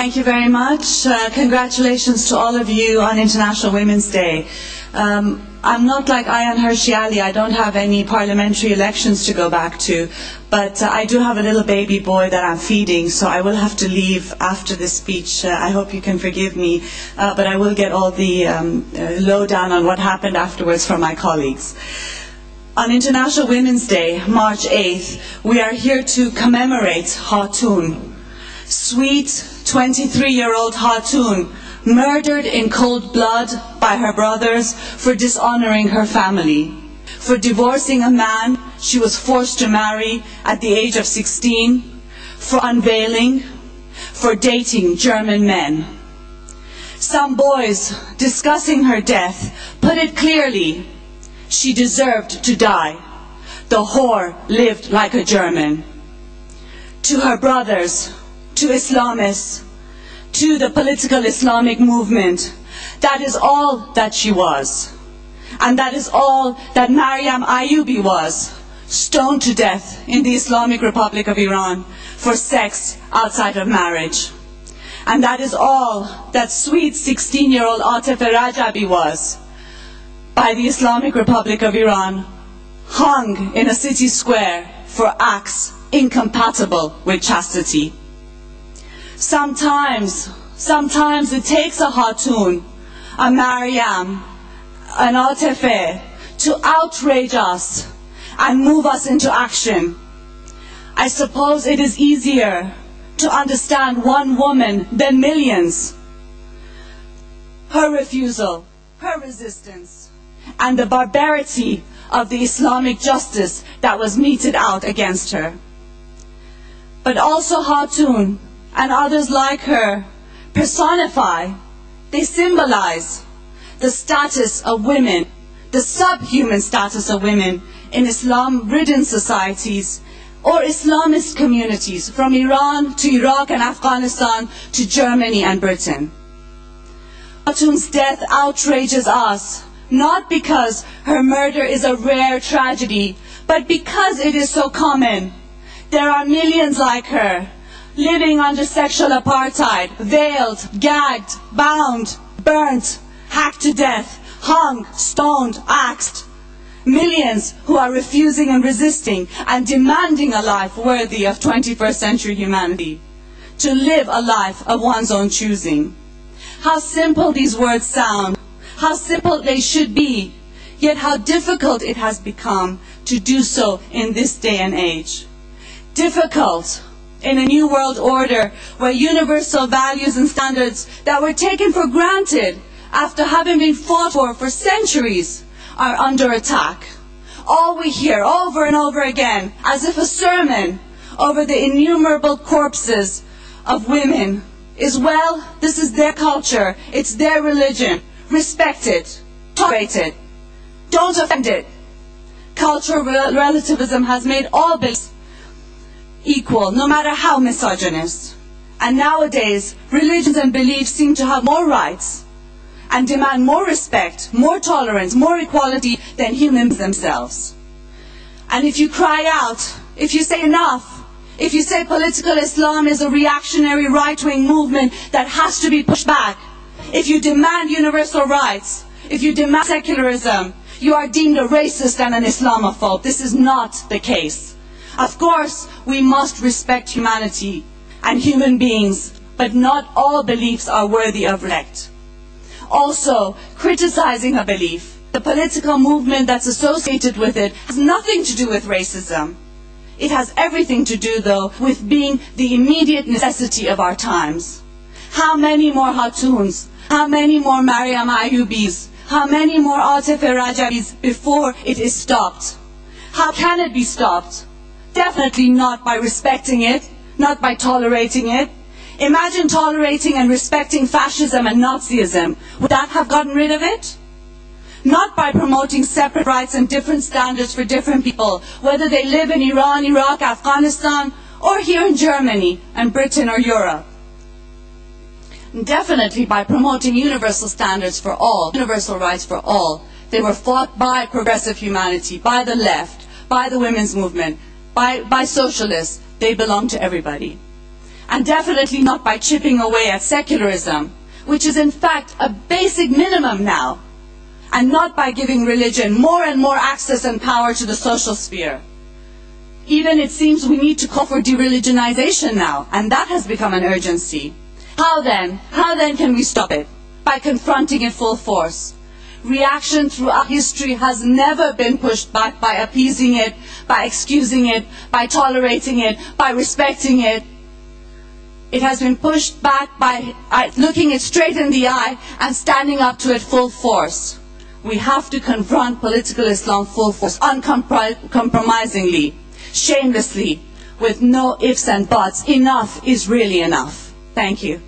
Thank you very much. Congratulations to all of you on International Women's Day. I'm not like Ayan Hershey Ali. I don't have any parliamentary elections to go back to, but I do have a little baby boy that I'm feeding, so I will have to leave after this speech. I hope you can forgive me, but I will get all the lowdown on what happened afterwards from my colleagues. On International Women's Day, March 8th, we are here to commemorate Khatun. Sweet 23-year-old Khatun, murdered in cold blood by her brothers for dishonoring her family, for divorcing a man she was forced to marry at the age of 16, for unveiling, for dating German men. Some boys discussing her death put it clearly: she deserved to die. The whore lived like a German. To her brothers, to Islamists, to the political Islamic movement, that is all that she was. And that is all that Maryam Ayubi was, stoned to death in the Islamic Republic of Iran for sex outside of marriage. And that is all that sweet 16-year-old Atif Rajabi was, by the Islamic Republic of Iran, hung in a city square for acts incompatible with chastity. Sometimes it takes a Khatun, a Maryam, an Atefe to outrage us and move us into action. I suppose it is easier to understand one woman than millions. Her refusal, her resistance, and the barbarity of the Islamic justice that was meted out against her. But also Khatun and others like her personify, they symbolize the status of women, the subhuman status of women in Islam-ridden societies or Islamist communities from Iran to Iraq and Afghanistan to Germany and Britain. Khatun's death outrages us, not because her murder is a rare tragedy, but because it is so common. There are millions like her, living under sexual apartheid, veiled, gagged, bound, burnt, hacked to death, hung, stoned, axed. Millions who are refusing and resisting and demanding a life worthy of 21st century humanity, to live a life of one's own choosing. How simple these words sound, how simple they should be, yet how difficult it has become to do so in this day and age. Difficult in a new world order where universal values and standards that were taken for granted after having been fought for centuries are under attack. All we hear over and over again, as if a sermon over the innumerable corpses of women, is, well, this is their culture, it's their religion, respect it, tolerate it, don't offend it. Cultural relativism has made all beliefs equal, no matter how misogynist. And nowadays, religions and beliefs seem to have more rights and demand more respect, more tolerance, more equality than humans themselves. And if you cry out, if you say enough, if you say political Islam is a reactionary right-wing movement that has to be pushed back, if you demand universal rights, if you demand secularism, you are deemed a racist and an Islamophobe. This is not the case. Of course, we must respect humanity and human beings, but not all beliefs are worthy of respect. Also, criticizing a belief, the political movement that's associated with it, has nothing to do with racism. It has everything to do, though, with being the immediate necessity of our times. How many more Khatuns, how many more Maryam Ayubis, how many more Atif Rajabis before it is stopped? How can it be stopped? Definitely not by respecting it, not by tolerating it. Imagine tolerating and respecting fascism and Nazism. Would that have gotten rid of it? Not by promoting separate rights and different standards for different people, whether they live in Iran, Iraq, Afghanistan, or here in Germany and Britain or Europe. Definitely by promoting universal standards for all, universal rights for all. They were fought by progressive humanity, by the left, by the women's movement, by socialists. They belong to everybody. and definitely not by chipping away at secularism, which is in fact a basic minimum now, and not by giving religion more and more access and power to the social sphere. Even it seems we need to call for de-religionization now, and that has become an urgency. How then can we stop it? By confronting it full force. Reaction throughout history has never been pushed back by appeasing it, by excusing it, by tolerating it, by respecting it. It has been pushed back by looking it straight in the eye and standing up to it full force. We have to confront political Islam full force, uncompromisingly, shamelessly, with no ifs and buts. Enough is really enough. Thank you.